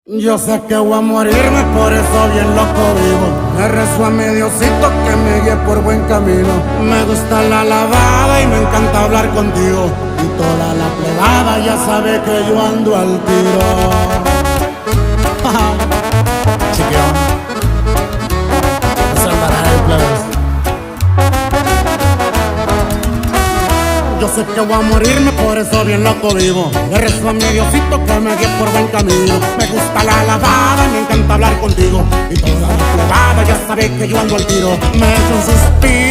Yo sé que voy a morirme, por eso bien loco vivo. Me rezo a mi Diosito que me guíe por buen camino. Me gusta la lavada y me encanta hablar contigo. Y toda la plebada ya sabe que yo ando al tiro. Chiqueón, es el Darajay, plebes. Yo sé que voy a morirme, por eso bien loco vivo. Le rezo a mi Diosito que me guíe por buen camino. Me gusta la lavada y me encanta hablar contigo. Y toda la plebada ya sabe que yo ando al tiro. Me echo un suspiro